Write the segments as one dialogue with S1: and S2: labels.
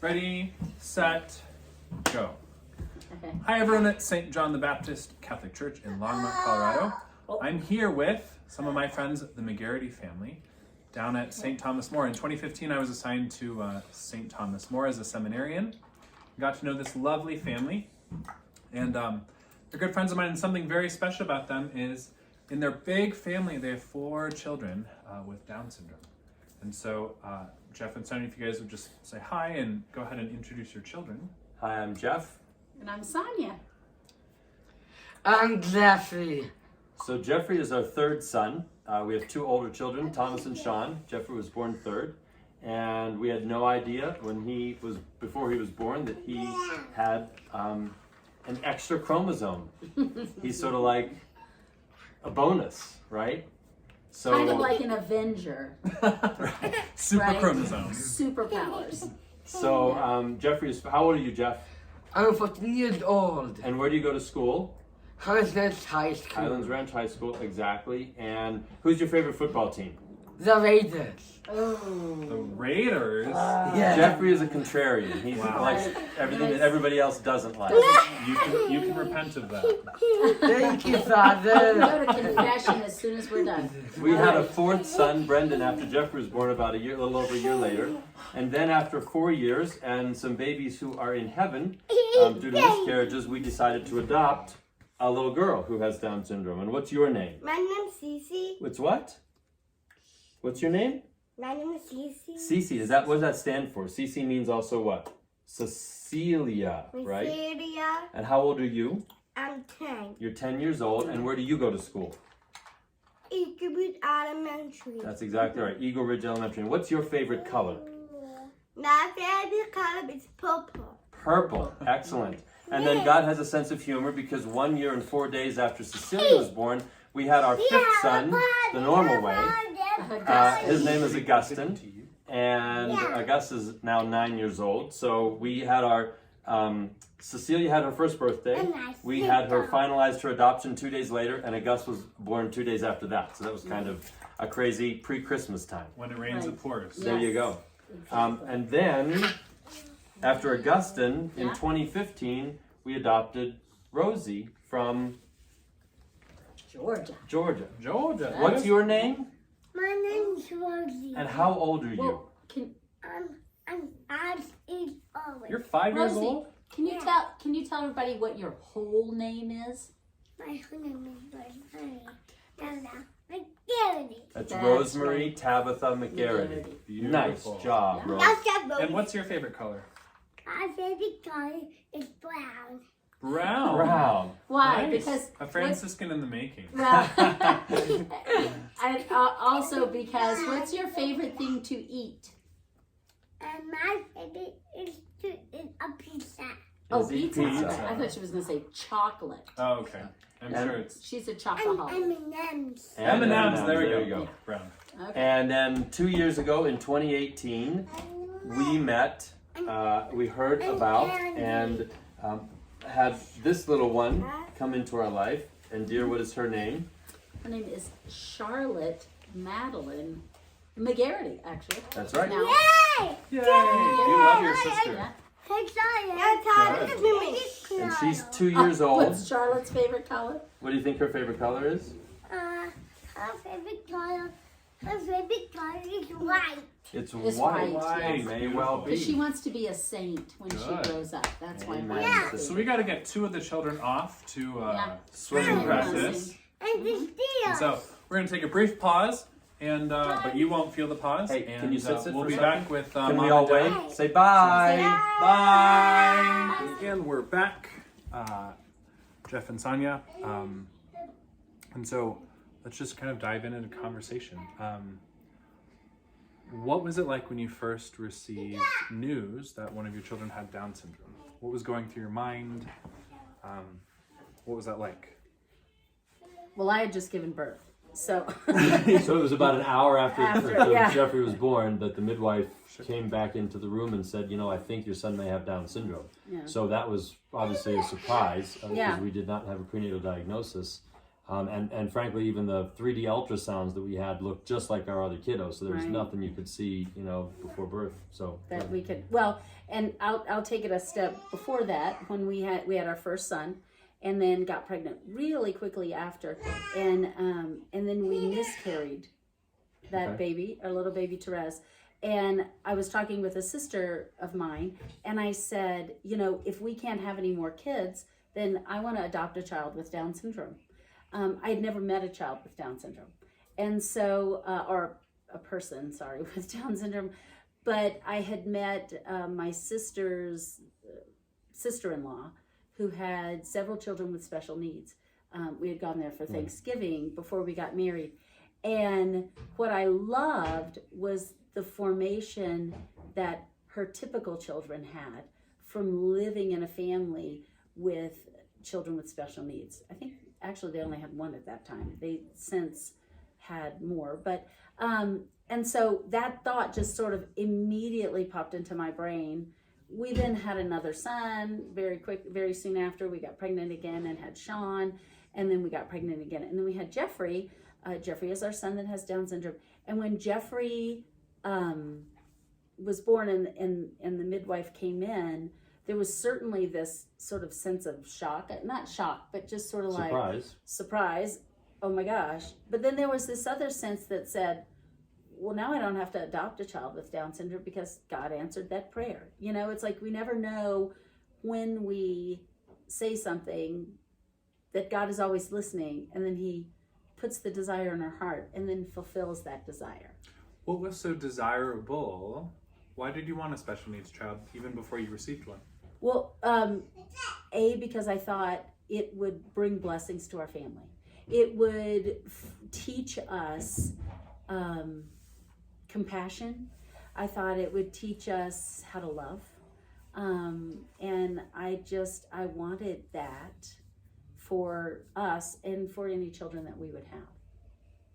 S1: Ready, set, go.
S2: Okay.
S1: Hi everyone at St. John the Baptist Catholic Church in Longmont, Colorado. I'm here with some of my friends, the McGarity family, down at St. Thomas More. In 2015, I was assigned to St. Thomas More as a seminarian. I got to know this lovely family, and they're good friends of mine, and something very special about them is in their big family, they have 4 children with Down syndrome. And so, Jeff and Sonia, if you guys would just say hi and go ahead and introduce your children.
S3: Hi, I'm Jeff.
S2: And I'm Sonia.
S4: I'm Jeffrey.
S3: So Jeffrey is our 3rd son. We have 2 older children, Thomas and Sean. Jeffrey was born 3rd. And we had no idea before he was born that he had an extra chromosome. He's sort of like a bonus, right? So
S2: Kind of like an Avenger.
S1: Super
S2: Right.
S1: chromosomes.
S2: Superpowers.
S3: So Jeffrey is, how old are you, Jeff?
S4: I'm 14 years old.
S3: And where do you go to school?
S4: Highlands High School.
S3: Highlands Ranch High School, exactly. And who's your favorite football team?
S4: The Raiders.
S1: The
S2: Oh.
S1: Raiders.
S4: Yeah.
S3: Jeffrey is a contrarian. He
S1: Wow.
S3: likes everything that everybody else doesn't like.
S1: You can repent of that.
S4: Thank you,
S2: Go
S4: Father.
S2: to confession as soon as we're done.
S3: We had a 4th son, Brendan, after Jeffrey was born about a little over a year later. And then after 4 years and some babies who are in heaven due to miscarriages, we decided to adopt a little girl who has Down syndrome. And what's your name?
S5: My name's Cece.
S3: It's what? What's your name?
S5: My name is Cece.
S3: Cece. What does that stand for? Cece means also what? Cecilia, right?
S5: Cecilia.
S3: And how old are you?
S5: I'm 10.
S3: You're 10 years old. And where do you go to school?
S5: Eagle Ridge Elementary.
S3: That's exactly right. Eagle Ridge Elementary. And what's your favorite color?
S5: My favorite color is purple.
S3: Purple. Excellent. And then God has a sense of humor because 1 year and 4 days after Cecilia was born, we had our 5th son the normal way. His name is Augustine. And August is now 9 years old. So we had our, Cecilia had her first birthday. We had her finalized her adoption 2 days later, and August was born 2 days after that. So that was kind of a crazy pre-Christmas time.
S1: When it rains,
S2: Right.
S1: it pours.
S3: There you
S2: Yes.
S3: go. And then, after Augustine, in
S2: Yeah.
S3: 2015, we adopted Rosie from
S2: Georgia.
S3: Georgia.
S1: Georgia.
S3: What's your name?
S5: My name's Rosie.
S3: And how old are you?
S2: Well,
S5: I'm 5 years old.
S1: You're 5 years
S2: Rosie,
S1: old?
S2: can you tell everybody what your whole name is?
S5: My whole name is Rosemary. McGarity.
S3: That's
S2: That's
S3: Rosemary
S2: right.
S3: Tabitha McGarity. Nice
S1: Beautiful.
S3: job,
S2: Yeah.
S3: Rose.
S5: That's
S1: And what's your favorite color?
S5: My favorite color is brown.
S1: Brown.
S3: Brown.
S2: Why?
S1: Nice.
S2: Because
S1: A Franciscan in the making.
S2: well, and also because what's your favorite thing to eat?
S5: And my favorite is to eat a pizza.
S2: Oh,
S3: Is it
S2: pizza.
S3: pizza?
S2: I thought she was going to say chocolate.
S1: Oh, okay. I'm
S3: And-
S1: sure it's
S2: She's a
S5: And
S2: chocoholic.
S5: M&M's.
S1: M&M's. There we
S3: you
S1: go. Brown.
S2: Okay.
S3: And then 2 years ago, in 2018, we met, we heard about and had this little one come into our life. And dear, what is her name?
S2: Her name is Charlotte Madeline McGarity, actually.
S3: That's right.
S2: Now,
S5: Yay!
S1: Yay! You love your sister.
S2: yeah.
S3: And she's 2 years old.
S2: What's Charlotte's favorite color?
S3: What do you think her favorite color is?
S5: Her favorite color is white.
S3: It's
S2: It's
S3: white.
S2: white,
S3: It may well
S2: Because she
S3: be.
S2: wants to be a saint when
S1: Good.
S2: she grows up. That's why
S3: Amen.
S2: mine
S5: Yeah.
S2: is
S1: So we got to get 2 of the children off to
S2: Yeah.
S1: swimming
S2: Yeah.
S1: practice.
S5: And the steel.
S1: And so we're going to take a brief pause, and but you won't feel the pause.
S3: Hey,
S1: and
S3: can you sit
S1: we'll
S3: for a
S1: be
S3: second?
S1: back with
S3: Can
S1: Mom
S3: we all
S1: and Dad.
S3: wait? Say bye.
S1: Bye. And we're back, Jeff and Sonia. And so let's just kind of dive into conversation. What was it like when you first received news that one of your children had Down syndrome? What was going through your mind? What was that like?
S2: Well, I had just given birth. So,
S3: So it was about an hour after
S2: yeah.
S3: Jeffrey was born that the midwife came back into the room and said, you know, I think your son may have Down syndrome.
S2: Yeah.
S3: So that was obviously a surprise because
S2: Yeah.
S3: we did not have a prenatal diagnosis. And frankly, even the 3D ultrasounds that we had looked just like our other kiddos. So there was
S2: Right.
S3: nothing you could see, before birth. So
S2: That we could, well, and I'll take it a step before that, when we had our first son, and then got pregnant really quickly after, and then we miscarried that
S3: Okay.
S2: baby, our little baby Therese. And I was talking with a sister of mine, and I said, if we can't have any more kids, then I want to adopt a child with Down syndrome. I had never met a child with Down syndrome, and so, or a person, sorry, with Down syndrome, but I had met my sister's sister-in-law, who had several children with special needs. We had gone there for Thanksgiving before we got married, and what I loved was the formation that her typical children had from living in a family with children with special needs. I think actually they only had one at that time. They since had more, but and so that thought just sort of immediately popped into my brain. We then had another son very soon after. We got pregnant again and had Sean, and then we got pregnant again, and then we had Jeffrey. Jeffrey is our son that has Down syndrome, and when Jeffrey was born and the midwife came in, there was certainly this sort of sense of shock, not shock, but just sort of surprise, oh my gosh. But then there was this other sense that said, well, now I don't have to adopt a child with Down syndrome because God answered that prayer. It's like we never know when we say something that God is always listening, and then he puts the desire in our heart and then fulfills that desire.
S1: What was so desirable? Why did you want a special needs child even before you received one?
S2: Well, because I thought it would bring blessings to our family. It would teach us compassion. I thought it would teach us how to love. And I wanted that for us and for any children that we would have.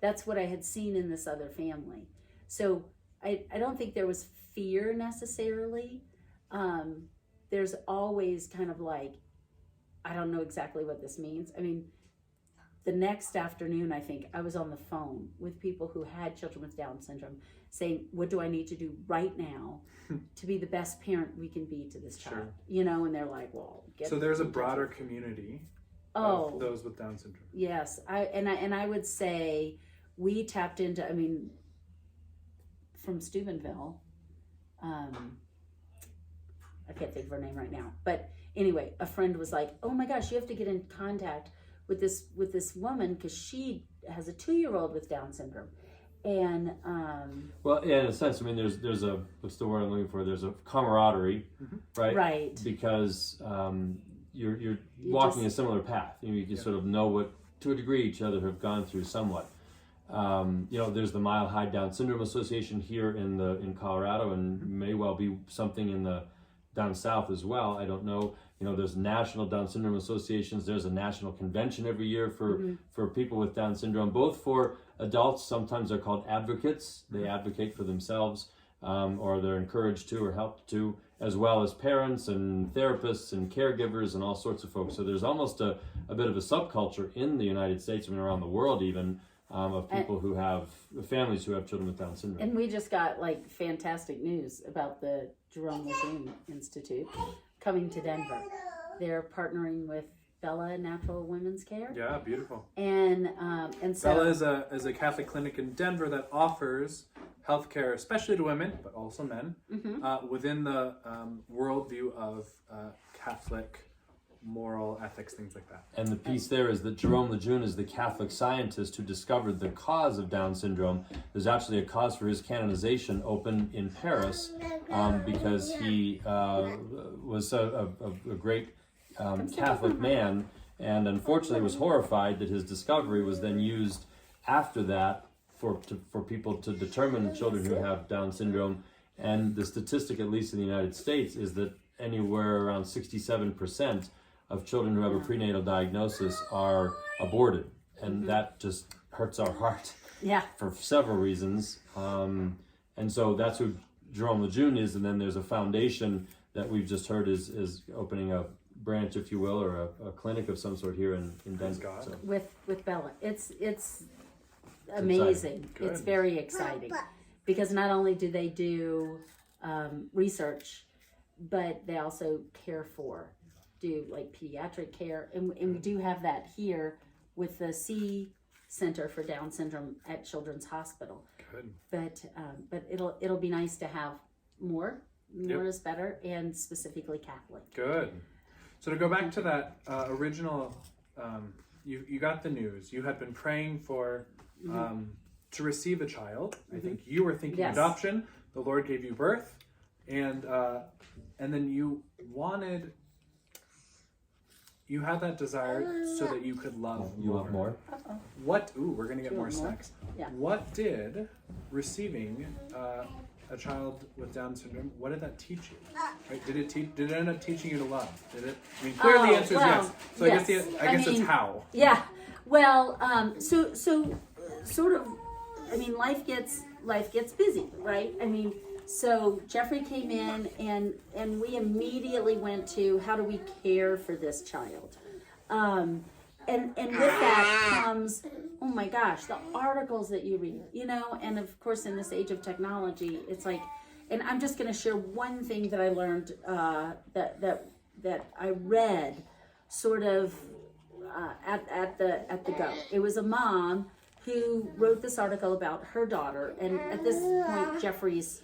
S2: That's what I had seen in this other family. So I don't think there was fear necessarily. There's always kind of like, I don't know exactly what this means. I mean, the next afternoon, I think, I was on the phone with people who had children with Down syndrome saying, what do I need to do right now to be the best parent we can be to this child? And they're like, well,
S1: so there's a broader community of those with Down syndrome.
S2: Yes. I would say we tapped into, from Steubenville, I can't think of her name right now, but anyway, a friend was like, oh my gosh, you have to get in contact with this woman because she has a 2-year-old with Down syndrome. And
S3: well, yeah, in a sense, there's a, what's the word I'm looking for? There's a camaraderie, right? Because you're walking a similar path. You can sort of know what, to a degree, each other have gone through somewhat. There's the Mile High Down Syndrome Association here in Colorado, and may well be something in the down south as well. I don't know. There's national Down syndrome associations. There's a national convention every year for people with Down syndrome, both for adults. Sometimes they're called advocates. They advocate for themselves, or they're encouraged to or helped to, as well as parents and therapists and caregivers and all sorts of folks. So there's almost a bit of a subculture in the United States and around the world even, of people who have families who have children with Down syndrome.
S2: And we just got fantastic news about the Jerome Lejeune Institute coming to Denver. They're partnering with Bella Natural Women's Care.
S1: Yeah, beautiful.
S2: And so
S1: Bella is a Catholic clinic in Denver that offers healthcare, especially to women, but also men, within the worldview of Catholic moral ethics, things like that.
S3: And the piece there is that Jerome Lejeune is the Catholic scientist who discovered the cause of Down syndrome. There's actually a cause for his canonization open in Paris because he was a great Catholic man, and unfortunately was horrified that his discovery was then used after that for people to determine children who have Down syndrome. And the statistic, at least in the United States, is that anywhere around 67% of children who have a prenatal diagnosis are aborted, and that just hurts our heart for several reasons. And so that's who Jerome Lejeune is, and then there's a foundation that we've just heard is opening a branch, if you will, or a clinic of some sort here in
S1: Praise
S3: Denver.
S1: God.
S3: So,
S2: with Bella. It's amazing.
S1: Good.
S2: It's very exciting because not only do they do research, but they also care for, do like pediatric care, and we do have that here with the C Center for Down Syndrome at Children's Hospital.
S1: Good.
S2: But it'll be nice to have more. More is better, and specifically Catholic.
S1: Good. So to go back to that original, you got the news. You had been praying for to receive a child. I think you were thinking
S2: Yes.
S1: adoption. The Lord gave you birth, and then you had that desire so that you could love.
S3: you want more?
S1: What? Ooh, we're gonna get
S2: Do you
S1: more
S2: want more?
S1: snacks.
S2: Yeah.
S1: What did receiving a child with Down syndrome? What did that teach you? Right? Did it end up teaching you to love? Did it? I mean, clearly the answer is
S2: well,
S1: yes. So
S2: yes.
S1: I guess it's
S2: mean,
S1: how.
S2: Yeah. Well, so sort of. I mean, life gets busy, right? I mean, so Jeffrey came in, and we immediately went to how do we care for this child, and with that comes, oh my gosh, the articles that you read, and of course in this age of technology, it's like, and I'm just going to share one thing that I learned that I read, sort of at the go. It was a mom who wrote this article about her daughter, and at this point Jeffrey's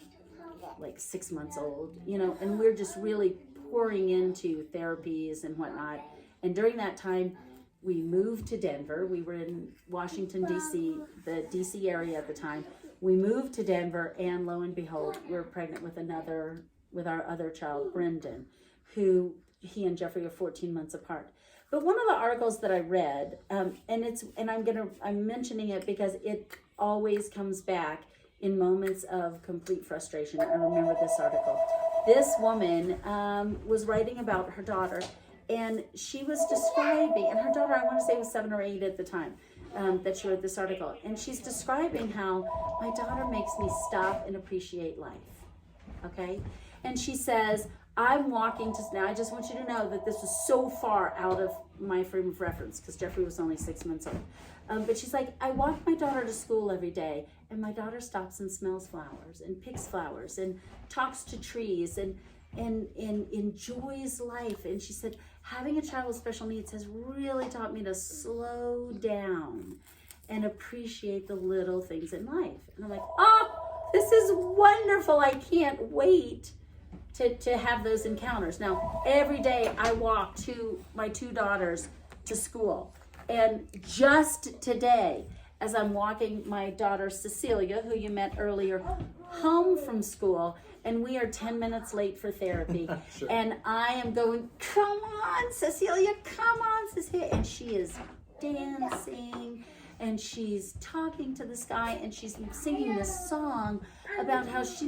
S2: like 6 months old, and we're just really pouring into therapies and whatnot. And during that time, we moved to Denver. We were in Washington, D.C., the D.C. area at the time. We moved to Denver, and lo and behold, we were pregnant with our other child, Brendan, who he and Jeffrey are 14 months apart. But one of the articles that I read, and I'm mentioning it because it always comes back in moments of complete frustration. I remember this article. This woman was writing about her daughter, and she was describing, and her daughter, I want to say was 7 or 8 at the time, that she wrote this article. And she's describing how my daughter makes me stop and appreciate life. Okay? And she says, I'm walking to, now I just want you to know that this was so far out of my frame of reference because Jeffrey was only 6 months old. But she's like, I walk my daughter to school every day, and my daughter stops and smells flowers and picks flowers and talks to trees and enjoys life. And she said, having a child with special needs has really taught me to slow down and appreciate the little things in life. And I'm like, oh, this is wonderful. I can't wait to have those encounters. Now, every day I walk my 2 daughters to school. And just today, as I'm walking my daughter Cecilia, who you met earlier, home from school, and we are 10 minutes late for therapy.
S1: Sure.
S2: And I am going, come on, Cecilia, come on, Cecilia. And she is dancing, and she's talking to the sky, and she's singing this song about how she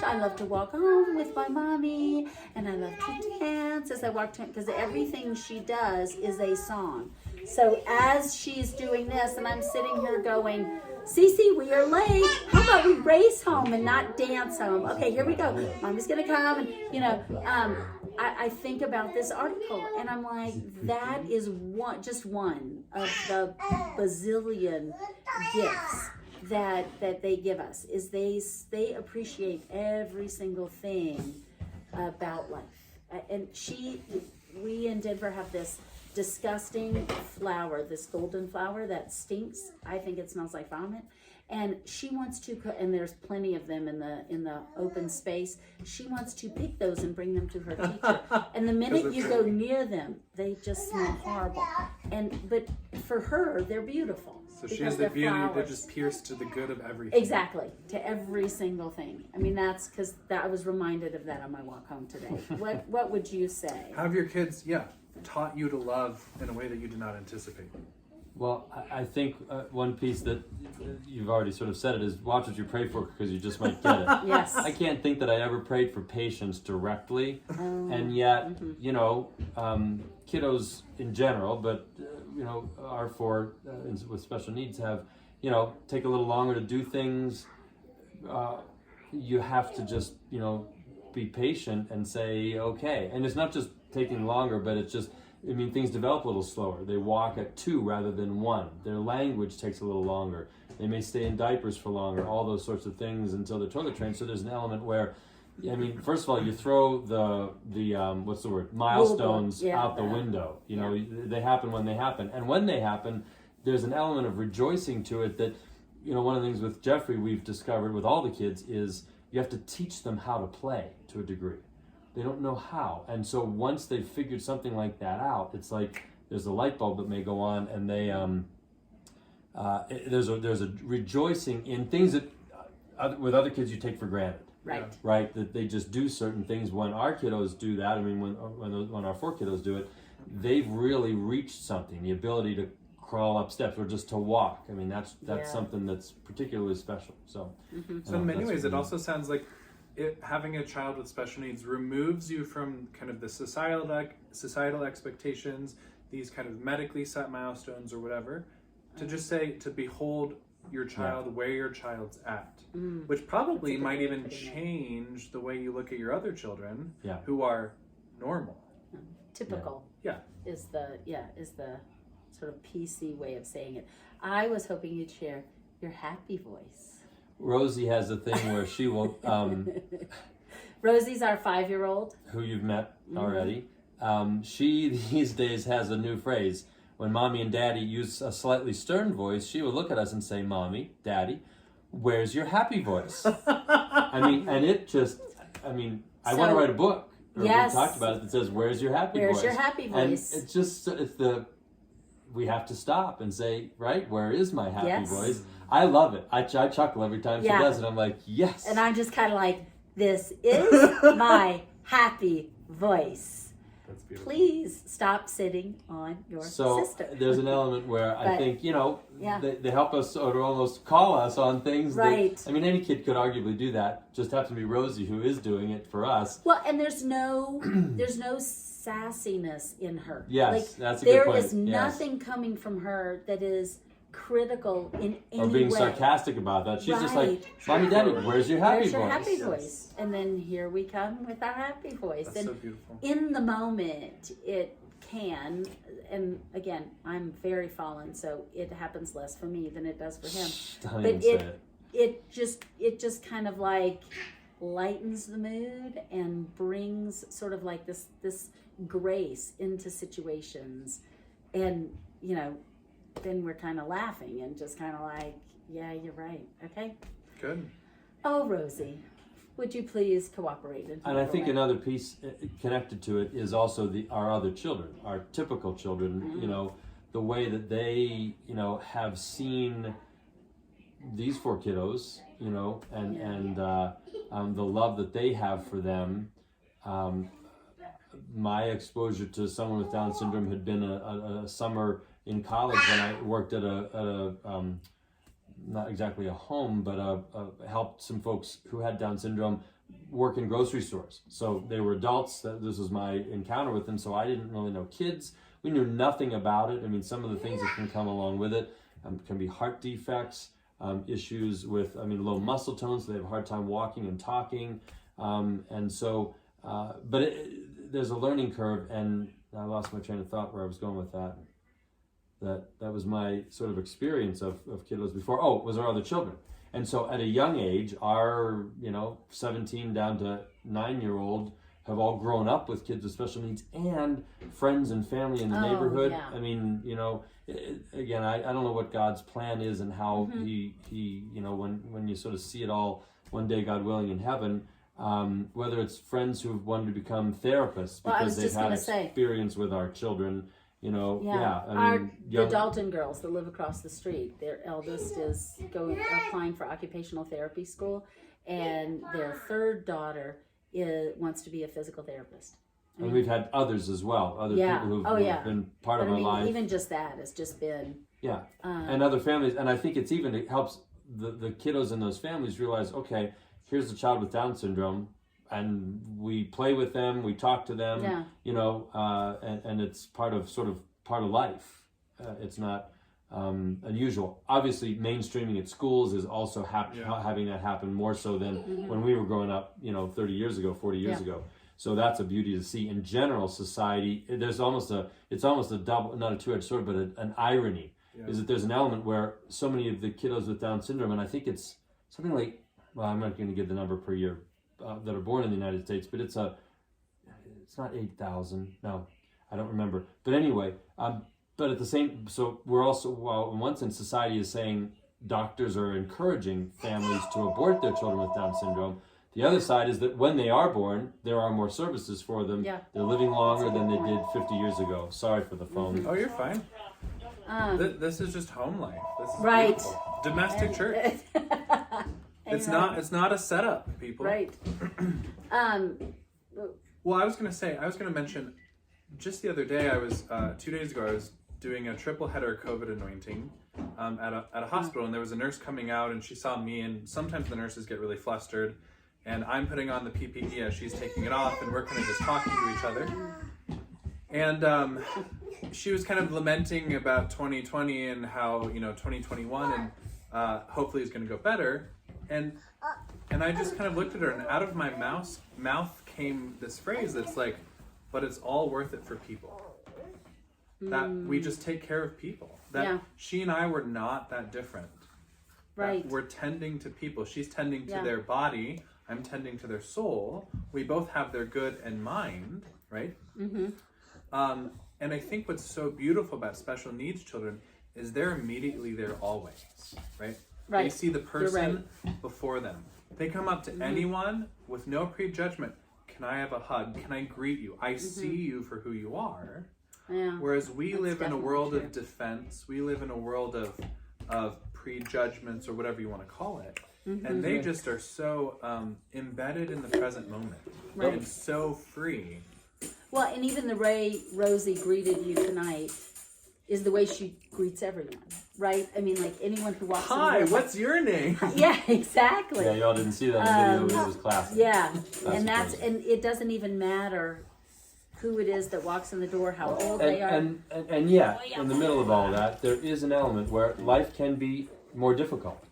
S2: I love to walk home with my mommy, and I love to dance as I walk to, because everything she does is a song. So as she's doing this, and I'm sitting here going, Cece, we are late. How about we race home and not dance home? Okay, here we go. Mommy's gonna come, and I think about this article, and I'm like, that is just one of the bazillion gifts that they give us. Is they appreciate every single thing about life. And we in Denver have this disgusting flower, this golden flower that stinks. I think it smells like vomit. And she wants to, and there's plenty of them in the open space. She wants to pick those and bring them to her teacher. And the minute you go near them, they just smell horrible. But for her, they're beautiful.
S1: So she has the beauty to just pierce to the good of everything.
S2: Exactly, to every single thing. I mean, that's because I was reminded of that on my walk home today. What would you say?
S1: How have your kids, taught you to love in a way that you did not anticipate?
S3: Well, I think one piece that you've already sort of said it is watch what you pray for because you just might get it.
S2: Yes.
S3: I can't think that I ever prayed for patience directly, and yet, kiddos in general, but are for with special needs have, take a little longer to do things. You have to just, be patient and say, okay. And it's not just taking longer, but it's just, I mean, things develop a little slower. They walk at 2 rather than 1. Their language takes a little longer. They may stay in diapers for longer, all those sorts of things until they're toilet trained. So there's an element where, I mean, first of all, you throw the what's the word, milestones out the window. You know, they happen when they happen. And when they happen, there's an element of rejoicing to it that, you know, one of the things with Jeffrey we've discovered with all the kids is you have to teach them how to play to a degree. They don't know how. And so once they've figured something like that out, it's like there's a light bulb that may go on, and they there's a rejoicing in things that with other kids you take for granted.
S2: Right.
S3: Right? That they just do certain things. When our kiddos do that, I mean, when our 4 kiddos do it, they've really reached something. The ability to crawl up steps or just to walk. I mean, that's something that's particularly special. So,
S1: So in many ways, it also sounds like having a child with special needs removes you from kind of the societal expectations, these kind of medically set milestones or whatever, to just say, to behold your child where your child's at, which probably might even change the way you look at your other children who are normal.
S2: Typical.
S1: Yeah.
S2: Is the sort of PC way of saying it. I was hoping you'd share your happy voice.
S3: Rosie has a thing where she will,
S2: Rosie's our 5-year-old.
S3: who you've met already. She these days has a new phrase. When Mommy and Daddy use a slightly stern voice, she will look at us and say, Mommy, Daddy, where's your happy voice? I mean, and it just, I mean, I want to write a book. Or we talked about it that says, where's your happy voice?
S2: Where's your happy voice?
S3: And it's just, we have to stop and say, right, where is my happy voice? I love it. I chuckle every time she does it. I'm like, yes.
S2: And I'm just kind of like, this is my happy voice.
S1: That's beautiful.
S2: Please stop sitting on your sister.
S3: There's an element where I think, you know, they help us or almost call us on things.
S2: Right.
S3: That, I mean, any kid could arguably do that. Just happens to be Rosie who is doing it for us.
S2: Well, and there's no sassiness in her.
S3: Yes,
S2: like,
S3: that's a good point.
S2: There is nothing coming from her that is critical in any way.
S3: Or being sarcastic about that. She's just like, Mommy, Daddy, where's your happy
S2: Where's
S3: voice?
S2: your happy voice? And then here we come with our happy voice.
S1: That's
S2: and
S1: so beautiful.
S2: in the moment, it can, and again, I'm very fallen, so it happens less for me than it does for him.
S3: Don't
S2: But
S3: even say it.
S2: it just kind of like lightens the mood and brings sort of like this grace into situations, and you know, then we're kind of laughing and just kind of like, yeah, you're right. Okay.
S1: Good.
S2: Oh, Rosie, would you please cooperate?
S3: And I think another piece connected to it is also our other children, our typical children, you know, the way that they, you know, have seen these 4 kiddos, you know, and the love that they have for them. My exposure to someone with Down syndrome had been a summer in college when I worked at a not exactly a home, but helped some folks who had Down syndrome work in grocery stores. So they were adults. This was my encounter with them. So I didn't really know kids. We knew nothing about it. I mean, some of the things that can come along with it can be heart defects, issues with, low muscle tone, so they have a hard time walking and talking. And so, but there's a learning curve, and I lost my train of thought where I was going with that. That was my sort of experience of kiddos before. Oh, it was our other children. And so at a young age, our 17 down to 9-year-old have all grown up with kids with special needs and friends and family in the neighborhood.
S2: Yeah.
S3: I mean, again, I don't know what God's plan is and how he when you sort of see it all one day, God willing, in heaven, whether it's friends who've wanted to become therapists because they've had experience with our children. The
S2: Dalton girls that live across the street, their eldest is applying for occupational therapy school, and their 3rd daughter wants to be a physical therapist.
S3: And we've had others as well, other people who've been part of our life.
S2: Even just that has just been
S3: and other families, and I think it helps the kiddos in those families realize, okay, here's a child with Down syndrome. And we play with them, we talk to them, and it's part of life. It's not unusual. Obviously, mainstreaming at schools is also having that happen more so than when we were growing up, 30 years ago, 40 years ago. So that's a beauty to see. In general, society, it's almost a double, not a two-edged sword, but an irony, is that there's an element where so many of the kiddos with Down syndrome, and I think it's something like, well, I'm not going to give the number per year that are born in the United States, but it's not 8,000. No, I don't remember. But anyway, but at the same, so we're also, while in one sense society is saying doctors are encouraging families to abort their children with Down syndrome, the other side is that when they are born, there are more services for them.
S2: Yeah.
S3: They're living longer than they did 50 years ago. Sorry for the phone.
S1: Oh, you're fine. This is just home life. This is
S2: Right.
S1: beautiful. Domestic church. It's not a setup, people.
S2: Right.
S1: Well, I was gonna mention, just the other day, 2 days ago, I was doing a triple header COVID anointing at a hospital, and there was a nurse coming out, and she saw me, and sometimes the nurses get really flustered, and I'm putting on the PPE as she's taking it off, and we're kind of just talking to each other. And she was kind of lamenting about 2020 and how 2021 and hopefully is going to go better. And I just kind of looked at her, and out of my mouth came this phrase that's like, but it's all worth it for people. That we just take care of people. That she and I were not that different.
S2: Right.
S1: That we're tending to people. She's tending to their body. I'm tending to their soul. We both have their good in mind, right? Mm-hmm. And I think what's so beautiful about special needs children is they're immediately there always, right?
S2: Right.
S1: They see the person before them. They come up to anyone with no prejudgment. Can I have a hug? Can I greet you? I see you for who you are.
S2: Yeah.
S1: Whereas we live in a world of defense. We live in a world of prejudgments or whatever you want to call it. And they just are so embedded in the present moment.
S2: Right.
S1: And so free.
S2: Well, and even the way Rosie greeted you tonight is the way she greets everyone, right? I mean, like anyone who walks in the
S1: Hi,
S2: door,
S1: what's your name?
S2: Yeah, exactly.
S3: Yeah, y'all didn't see that in the video. It was classic.
S2: Yeah, and
S3: amazing.
S2: and it doesn't even matter who it is that walks in the door, how old they are.
S3: And yet, in the middle of all that, there is an element where life can be more difficult.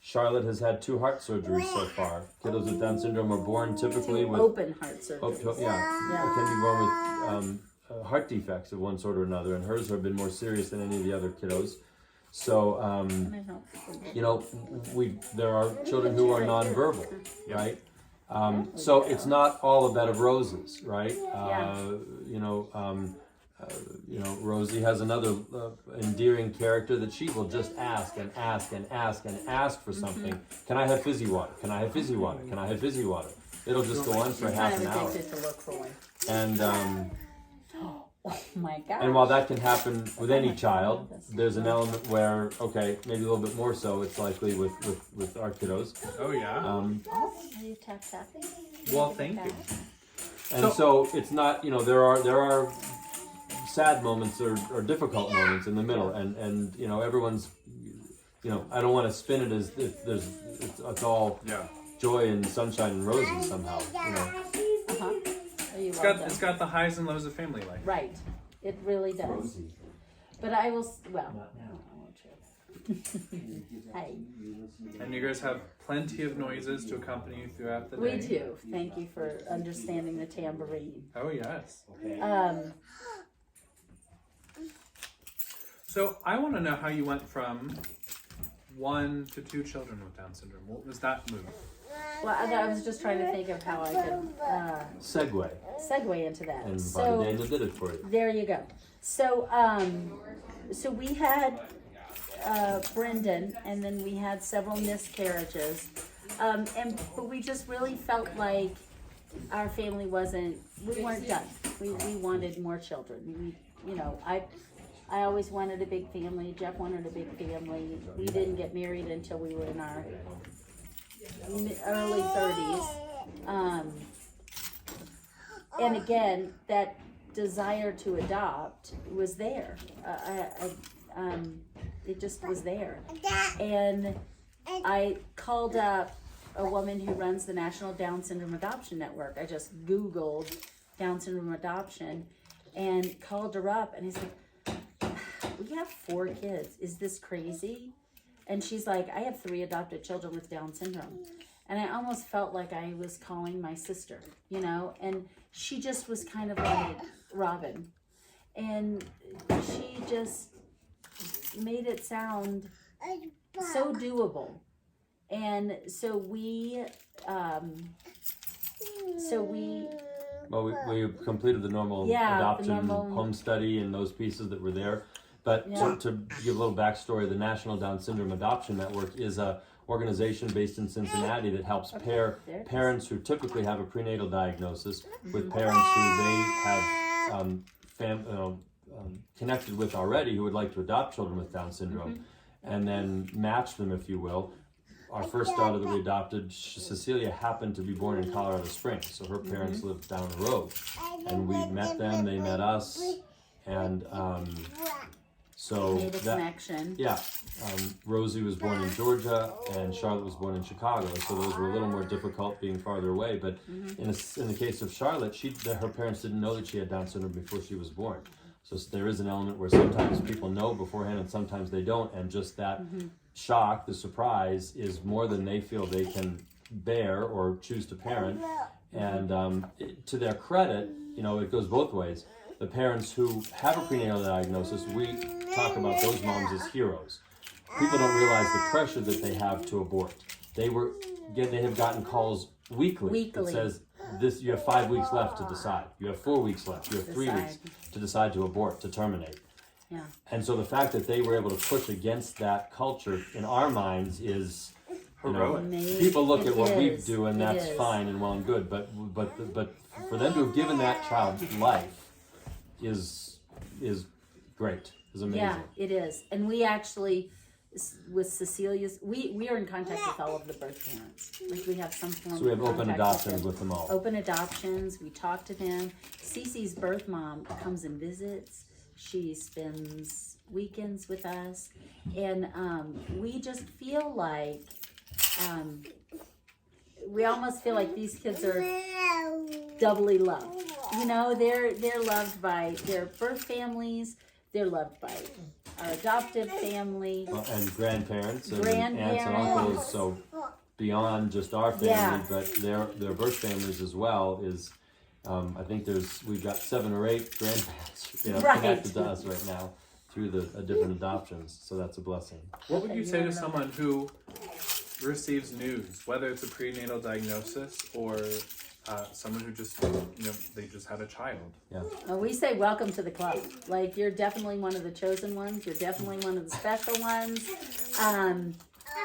S3: Charlotte has had 2 heart surgeries so far. Kiddos with Down syndrome are born typically with
S2: open heart surgery.
S3: can be born with heart defects of one sort or another, and hers have been more serious than any of the other kiddos. So, there are children who are nonverbal, right? So it's not all a bed of roses, right? Rosie has another endearing character that she will just ask and ask and ask and ask for something. Can I have fizzy water? Can I have fizzy water? Can I have fizzy water? It'll just go on for half an hour.
S2: To look for one.
S3: And
S2: Oh my God.
S3: and while that can happen with any child, there's an element where, okay, maybe a little bit more so, it's likely with our kiddos.
S1: Oh, yeah.
S2: Are you tapping?
S1: Well, thank you.
S3: And so it's not, there are sad moments or difficult moments in the middle, and everyone's, I don't want to spin it as if it's all joy and sunshine and roses somehow.
S1: It's got the highs and lows of family life.
S2: Right, it really does.
S3: Rosie.
S2: But I will. Well, Hi.
S1: And you guys have plenty of noises to accompany you throughout the day.
S2: We do. Thank you for understanding the tambourine.
S1: Oh, yes. So I want to know how you went from 1 to 2 children with Down syndrome. What was that move?
S2: Well, I was just trying to think of how I could segue into that.
S3: And
S2: So
S3: Bonnie Daniel did it for you.
S2: there you go. So so we had Brendan, and then we had several miscarriages, but we just really felt like our family we weren't done. We wanted more children. I always wanted a big family. Jeff wanted a big family. We didn't get married until we were in our early 30s. And again, that desire to adopt was there. It just was there. And I called up a woman who runs the National Down Syndrome Adoption Network. I just Googled Down Syndrome adoption and called her up, and I said, we have 4 kids. Is this crazy? And she's like, I have 3 adopted children with Down syndrome. And I almost felt like I was calling my sister, you know, and she just was kind of like Robin. And she just made it sound so doable. And so we
S3: Well, we completed the normal
S2: Yeah, the
S3: adoption
S2: normal-
S3: home study and those pieces that were there. But
S2: Yeah.
S3: to give a little backstory, the National Down Syndrome Adoption Network is a organization based in Cincinnati that helps pair
S2: there it is.
S3: parents who typically have a prenatal diagnosis with parents who they have connected with already who would like to adopt children with Down syndrome, and then match them, if you will. Our first daughter that we adopted, Cecilia, happened to be born in Colorado Springs, so her parents lived down the road, and we met them, they met us, and so
S2: made a
S3: that,
S2: connection.
S3: yeah, Rosie was born in Georgia, and Charlotte was born in Chicago, so those were a little more difficult being farther away. But in the case of Charlotte, her parents didn't know that she had Down syndrome before she was born. So there is an element where sometimes people know beforehand, and sometimes they don't, and just that shock, the surprise, is more than they feel they can bear or choose to parent. And to their credit, you know, it goes both ways. The parents who have a prenatal diagnosis, we talk about those moms as heroes. People don't realize the pressure that they have to abort. They have gotten calls weekly that says, you have 5 weeks left to decide. You have 4 weeks left. You have 3 weeks to decide to abort, to terminate.
S2: Yeah.
S3: And so the fact that they were able to push against that culture in our minds is, you know,
S1: Heroic.
S3: people look
S2: It
S3: at what we
S2: is.
S3: do and
S2: It
S3: that's
S2: is.
S3: fine and well and good, but for them to have given that child life is great, is amazing.
S2: Yeah, it is. And we actually, with Cecilia's, we are in contact with all of the birth parents. Like we have some form
S3: So we have
S2: of
S3: open
S2: contact
S3: adoptions
S2: them.
S3: with them all.
S2: Open adoptions, we talk to them. Cece's birth mom comes and visits. She spends weekends with us. And we just feel like, we almost feel like these kids are doubly loved. You know, they're loved by their birth families. They're loved by our adoptive family.
S3: And grandparents and aunts and
S2: Grandparents.
S3: uncles, so beyond just our family,
S2: Yeah.
S3: but their birth families as well is, I think we've got 7 or 8 grandparents, you know,
S2: Right.
S3: connected to us right now through the different adoptions, so that's a blessing.
S1: What would you say to someone who receives news, whether it's a prenatal diagnosis or someone who just, you know, they just had a child?
S2: We say welcome to the club. Like you're definitely one of the chosen ones. You're definitely one of the special ones.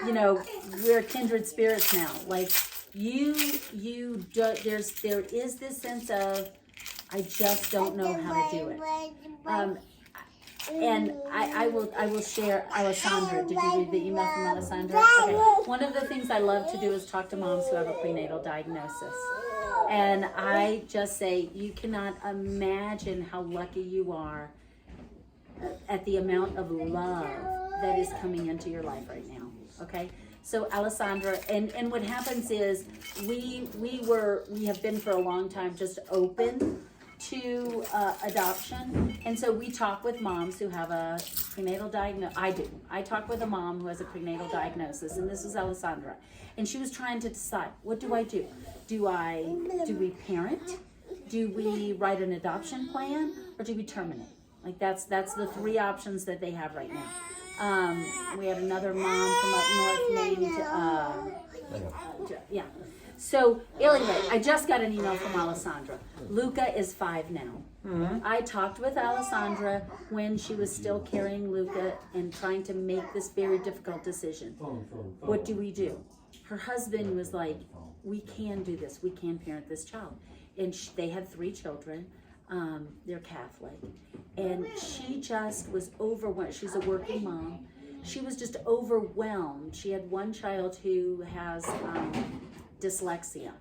S2: You know, we're kindred spirits now. Like there is this sense of, I just don't know how to do it. And I will share Alessandra. Did you read the email from Alessandra? Okay. One of the things I love to do is talk to moms who have a prenatal diagnosis. And I just say, you cannot imagine how lucky you are at the amount of love that is coming into your life right now. Okay? So Alessandra, and what happens is we have been for a long time just open to adoption, and so we talk with moms who have a prenatal diagnosis. I talk with a mom who has a prenatal diagnosis, and this is Alessandra, and she was trying to decide, what do I do? Do we parent? Do we write an adoption plan, or do we terminate? Like that's the 3 options that they have right now. We had another mom from up north named yeah. So anyway, I just got an email from Alessandra. Luca is 5 now. I talked with Alessandra when she was still carrying Luca and trying to make this very difficult decision. What do we do? Her husband was like, we can do this. We can parent this child. And they had 3 children. They're Catholic. And she just was overwhelmed. She's a working mom. She was just overwhelmed. She had one child who has dyslexia.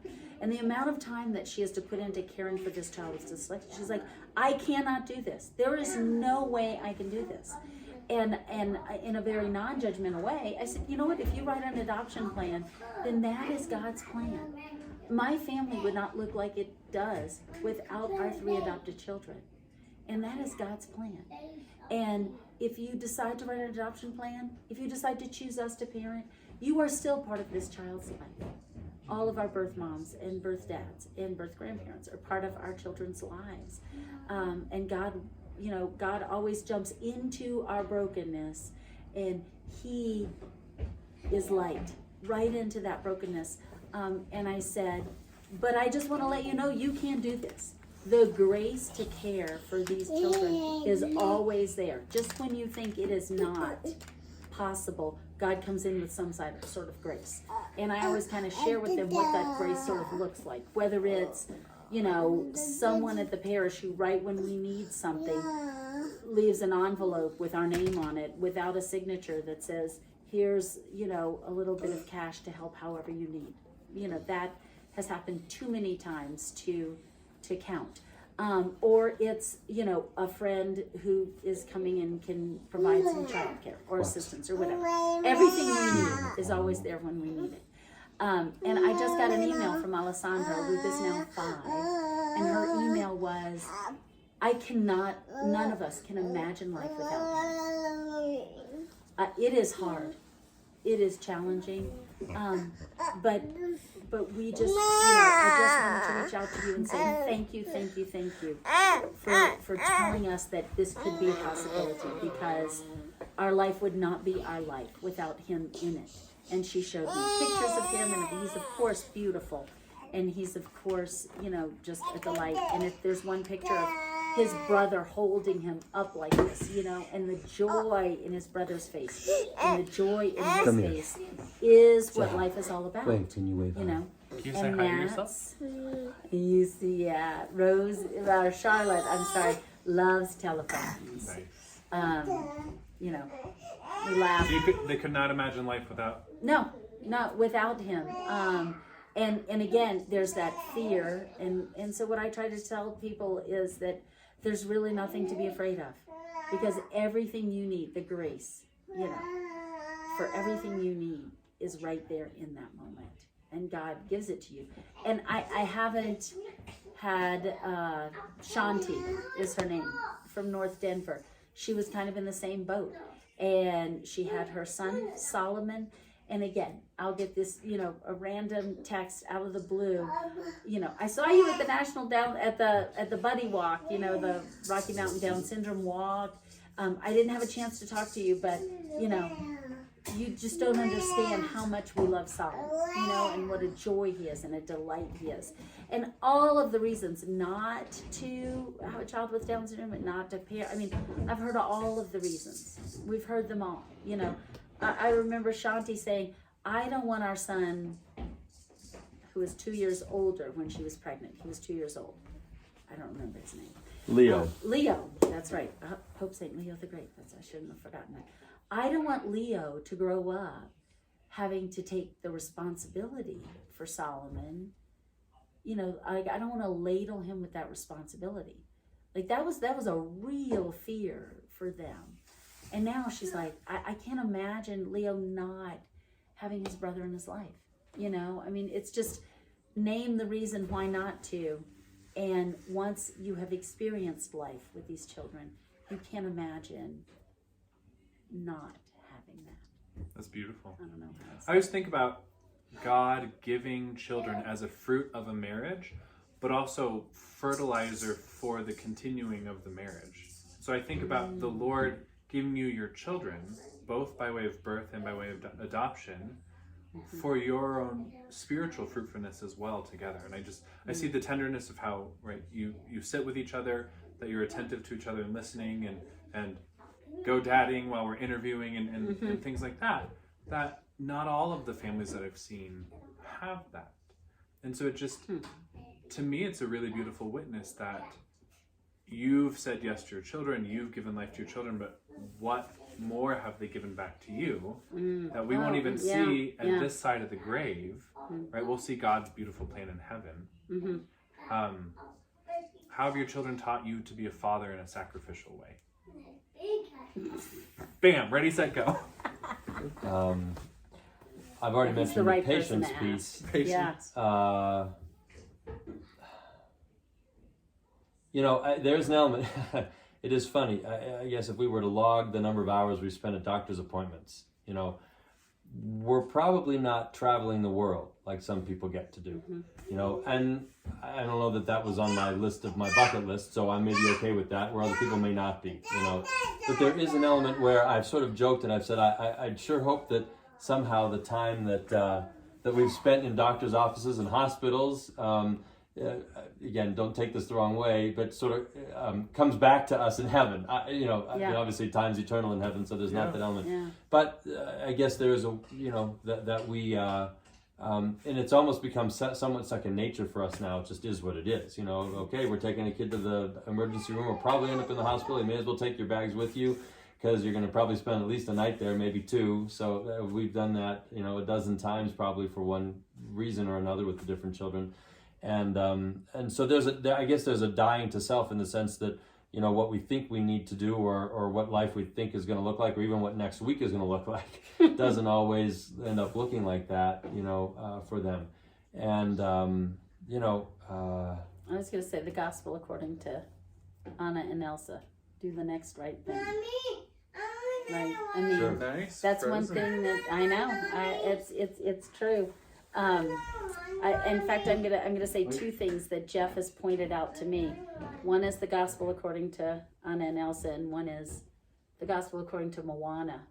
S2: And the amount of time that she has to put into caring for this child with dyslexia, she's like, I cannot do this. There is no way I can do this. And in a very non-judgmental way, I said, you know what, if you write an adoption plan, then that is God's plan. My family would not look like it does without our 3 adopted children. And that is God's plan. And if you decide to write an adoption plan, if you decide to choose us to parent, you are still part of this child's life. All of our birth moms and birth dads and birth grandparents are part of our children's lives. And God, God always jumps into our brokenness, and He is light right into that brokenness. And I said, but I just want to let you know you can do this. The grace to care for these children is always there. Just when you think it is not possible, God comes in with some sort of grace. And I always kind of share with them what that grace sort of looks like. Whether it's, someone at the parish who right when we need something leaves an envelope with our name on it without a signature that says, here's, a little bit of cash to help however you need. That has happened too many times to count. Or it's, a friend who is coming and can provide some childcare or assistance or whatever. Everything we need is always there when we need it. And I just got an email from Alessandra, Luke is now 5, and her email was, none of us can imagine life without him. It is hard. It is challenging. But we just, I just wanted to reach out to you and say thank you for telling us that this could be a possibility, because our life would not be our life without him in it. And she showed me pictures of him, and he's of course beautiful, and he's of course, just a delight. And if there's one picture of his brother holding him up like this, and the joy in his brother's face and the joy in his face is what life is all about.
S6: Wait, can you wave?
S1: Can you say hi to yourself?
S2: You see, Rose, Charlotte, I'm sorry, loves telephones.
S1: Nice.
S2: We laugh.
S1: So they could not imagine life without.
S2: No, not without him. And again, there's that fear. And so what I try to tell people is that there's really nothing to be afraid of, because everything you need, the grace, for everything you need is right there in that moment. And God gives it to you. And I haven't had, Shanti is her name, from North Denver. She was kind of in the same boat. And she had her son, Solomon. And again, I'll get this, a random text out of the blue. I saw you at the National Down, at the Buddy Walk, the Rocky Mountain Down Syndrome Walk. I didn't have a chance to talk to you, but, you just don't understand how much we love Solomon, and what a joy he is and a delight he is. And all of the reasons not to have a child with Down syndrome and not to parent. I've heard all of the reasons. We've heard them all, I remember Shanti saying, I don't want our son, who was 2 years older when she was pregnant. He was 2 years old. I don't remember his name.
S3: Leo.
S2: Leo, that's right. Pope St. Leo the Great. I shouldn't have forgotten that. I don't want Leo to grow up having to take the responsibility for Solomon. I don't want to ladle him with that responsibility. That was a real fear for them. And now she's like, I can't imagine Leo not having his brother in his life. It's just name the reason why not to. And once you have experienced life with these children, you can't imagine not having that.
S1: That's beautiful.
S2: I don't know how else.
S1: I always think about God giving children as a fruit of a marriage, but also fertilizer for the continuing of the marriage. So I think about the Lord giving you your children, both by way of birth and by way of adoption, for your own spiritual fruitfulness as well together. And I see the tenderness of how, right, you sit with each other, that you're attentive to each other and listening and go dadding while we're interviewing and things like that. That not all of the families that I've seen have that. And so it just, to me, it's a really beautiful witness that you've said yes to your children, you've given life to your children, but what more have they given back to you that we won't even see at this side of the grave, right? We'll see God's beautiful plan in heaven. How have your children taught you to be a father in a sacrificial way? Bam, ready, set, go.
S3: I've already
S2: He's
S3: mentioned
S2: the right
S3: the
S2: person
S3: patience
S2: to
S3: piece.
S2: ask. Yeah.
S3: there's an element. It is funny. I guess if we were to log the number of hours we spend at doctor's appointments, we're probably not traveling the world like some people get to do. And I don't know that was on my list of my bucket list, so I may be okay with that, where other people may not be. But there is an element where I've sort of joked and I've said I'd sure hope that somehow the time that we've spent in doctors' offices and hospitals, again, don't take this the wrong way, but sort of comes back to us in heaven. Obviously time's eternal in heaven, so there's not that element.
S2: Yeah.
S3: But I guess there is that we, and it's almost become somewhat second nature for us now. It just is what it is. Okay, we're taking a kid to the emergency room. We'll probably end up in the hospital. You may as well take your bags with you, because you're going to probably spend at least a night there, maybe two. So we've done that, a dozen times probably for one reason or another with the different children. And so I guess there's a dying to self in the sense that, what we think we need to do or what life we think is going to look like, or even what next week is going to look like, doesn't always end up looking like that, for them. And,
S2: I was going to say the gospel according to Anna and Elsa. Do the next right thing. Right. I mean,
S3: Sure.
S1: Nice.
S2: that's
S1: Frozen.
S2: one thing that I know. It's true. In fact, I'm gonna say two things that Jeff has pointed out to me. One is the gospel according to Anna and Elsa, and one is the gospel according to Moana.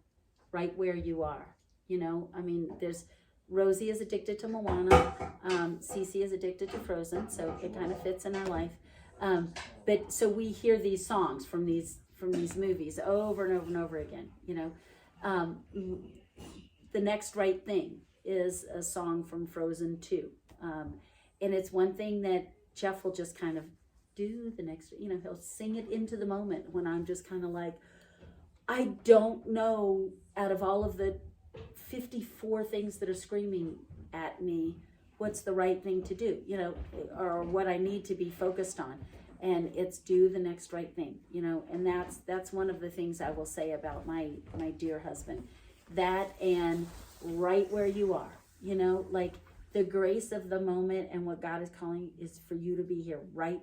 S2: Right where you are. There's Rosie is addicted to Moana. Cece is addicted to Frozen, so it kind of fits in our life. But so we hear these songs from these movies over and over and over again. The Next Right Thing is a song from Frozen 2. And it's one thing that Jeff will just kind of do the next, he'll sing it into the moment when I'm just kind of like, I don't know, out of all of the 54 things that are screaming at me, what's the right thing to do, or what I need to be focused on. And it's do the next right thing, and that's one of the things I will say about my dear husband. That and right where you are, like the grace of the moment, and what God is calling is for you to be here, right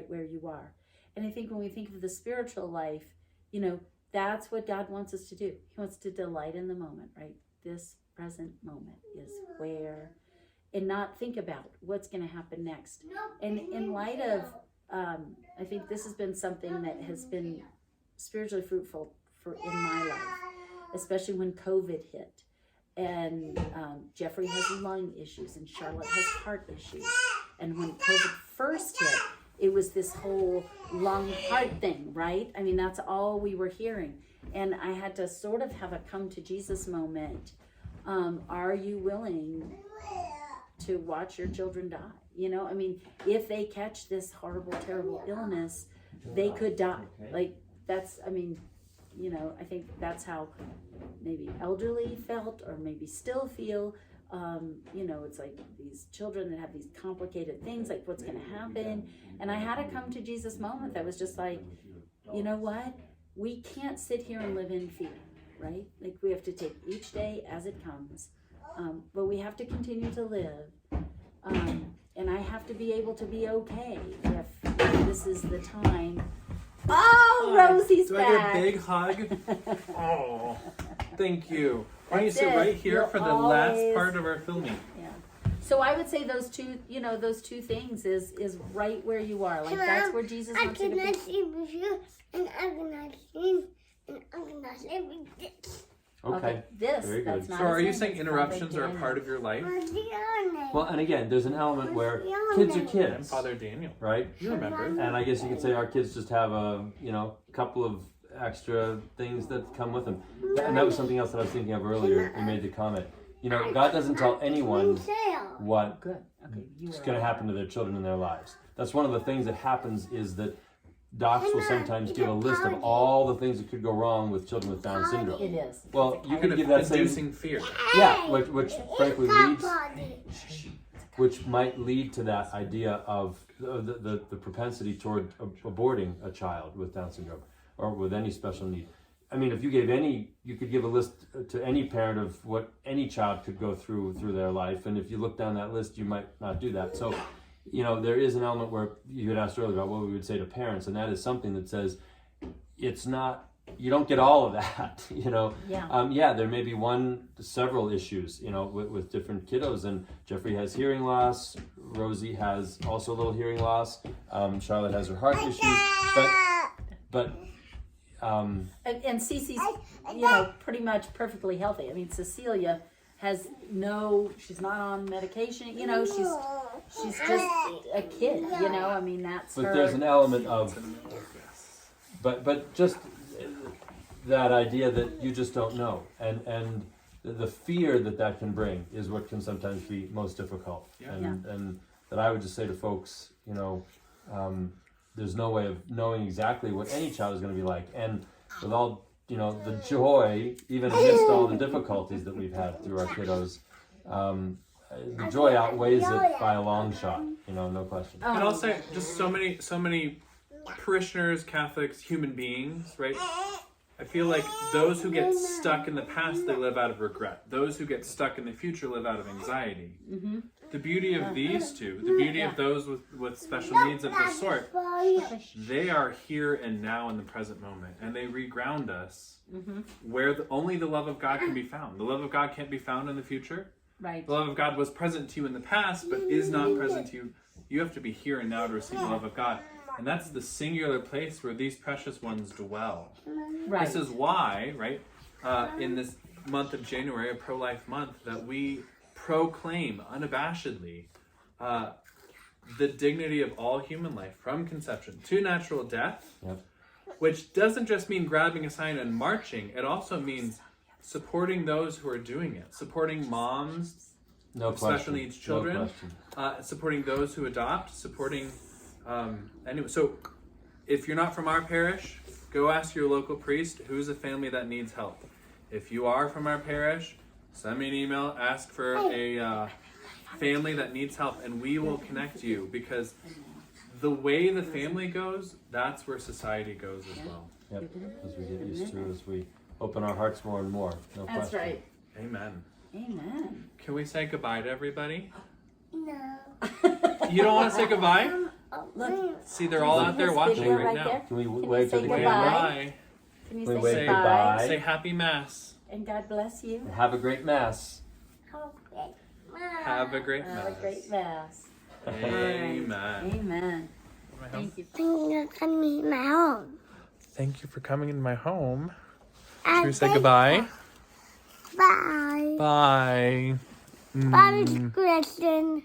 S2: where you are. And I think when we think of the spiritual life, that's what God wants us to do. He wants to delight in the moment, right? This present moment is where, and not think about what's going to happen next. And in light of, I think this has been something that has been spiritually fruitful in my life, especially when COVID hit. And Jeffrey has lung issues and Charlotte has heart issues. And when COVID first hit, it was this whole lung heart thing, right? I mean, that's all we were hearing. And I had to sort of have a come to Jesus moment. Are you willing to watch your children die? If they catch this horrible, terrible illness, they could die. Like, that's, I think that's how maybe elderly felt, or maybe still feel. It's like these children that have these complicated things, like what's going to happen. And I had a come to Jesus moment that was just like, you know what? We can't sit here and live in fear, right? Like, we have to take each day as it comes. But we have to continue to live. And I have to be able to be okay if this is the time. Oh, Rosie's
S1: Do
S2: back.
S1: I get a big hug? Oh, thank you. Why don't you
S2: That's
S1: sit
S2: it.
S1: right here
S2: You'll
S1: for the last
S2: always-
S1: part of our filming?
S2: Yeah. So I would say those two things is right where you are. Like, that's where Jesus
S5: I
S2: wants you to
S5: cannot
S2: be.
S5: sleep with you, and I'm gonna sleep, and I'm gonna sleep with this.
S3: Okay.
S2: This,
S3: Very
S2: that's
S3: good.
S2: not
S1: So are
S2: a
S1: you
S2: sin,
S1: saying
S2: it's not
S1: interruptions
S2: big
S1: are a
S2: deal.
S1: part of your life?
S5: Where's the honor?
S3: Well, and again, there's an element where kids are
S1: I'm
S3: kids,
S1: Father Daniel.
S3: right?
S1: You remember.
S3: And I guess you could say our kids just have a couple of extra things that come with them. And that was something else that I was thinking of earlier. You made the comment. God doesn't tell anyone what
S2: Good. Okay. You
S3: is
S2: were
S3: going to
S2: right.
S3: happen to their children in their lives. That's one of the things that happens, is that docs will sometimes give a list of all the things that could go wrong with children with Down syndrome.
S2: It is.
S3: Well, you
S1: Kind
S3: could
S1: of
S3: give that same,
S1: inducing fear.
S3: yeah, which frankly leads,
S5: Body.
S3: which might lead to that idea of the propensity toward aborting a child with Down syndrome or with any special need. I mean, if you could give a list to any parent of what any child could go through their life, and if you look down that list, you might not do that. So, you know, there is an element where you had asked earlier about what we would say to parents, and that is something that says it's not, you don't get all of that, you know.
S2: Yeah.
S3: There may be several issues, you know, with different kiddos, and Jeffrey has hearing loss, Rosie has also a little hearing loss, Charlotte has her heart issues, but
S2: And Cece's, you know, pretty much perfectly healthy. I mean, Cecilia has she's not on medication, you know, she's just a kid, you know, I mean, that's
S3: but
S2: her.
S3: there's an element of, but just that idea that you just don't know, and the fear that can bring is what can sometimes be most difficult.
S1: Yeah.
S3: And that I would just say to folks, you know, there's no way of knowing exactly what any child is going to be like, and with all, you know, the joy, even amidst all the difficulties that we've had through our kiddos, the joy outweighs it by a long shot, you know, no question.
S1: And I'll say, just so many parishioners, Catholics, human beings, right? I feel like those who get stuck in the past, they live out of regret. Those who get stuck in the future live out of anxiety.
S2: Mm-hmm.
S1: The beauty of these two, the beauty of those with special needs of this sort, they are here and now in the present moment, and they reground us where only the love of God can be found. The love of God can't be found in the future.
S2: Right.
S1: The love of God was present to you in the past, but is not present to you. You have to be here and now to receive the love of God. And that's the singular place where these precious ones dwell.
S2: Right.
S1: This is why, right, in this month of January, a pro-life month, that we proclaim unabashedly the dignity of all human life from conception to natural death, which doesn't just mean grabbing a sign and marching. It also means supporting those who are doing it, supporting moms, special needs children, supporting those who adopt, supporting anyway. So if you're not from our parish, go ask your local priest who's a family that needs help. If you are from our parish, send me an email, ask for a family that needs help, and we will connect you, because the way the family goes, that's where society goes as well.
S3: Yep, as we get used to, as we open our hearts more and more, no question.
S2: That's right.
S1: Amen.
S2: Amen.
S1: Can we say goodbye to everybody?
S5: No.
S1: You don't want to say goodbye?
S2: Look,
S1: See, they're all out there
S2: this
S1: watching
S2: video
S1: right
S2: there?
S1: now.
S3: Can we
S2: Can
S3: wave
S2: we
S3: to
S2: say
S3: the
S2: goodbye?
S3: camera?
S2: Can you
S3: We
S2: say
S3: wave
S2: goodbye?
S3: goodbye.
S1: Say happy mass.
S2: And God bless you.
S3: Have a great mass.
S1: Have a great
S2: Have a
S1: mass.
S2: great mass.
S1: Amen.
S2: Amen. Thank you.
S5: You're coming to my home.
S1: Thank you for coming into my home. Should
S5: And
S1: we say goodbye?
S5: Bye.
S1: Bye.
S5: Bye, Kristen.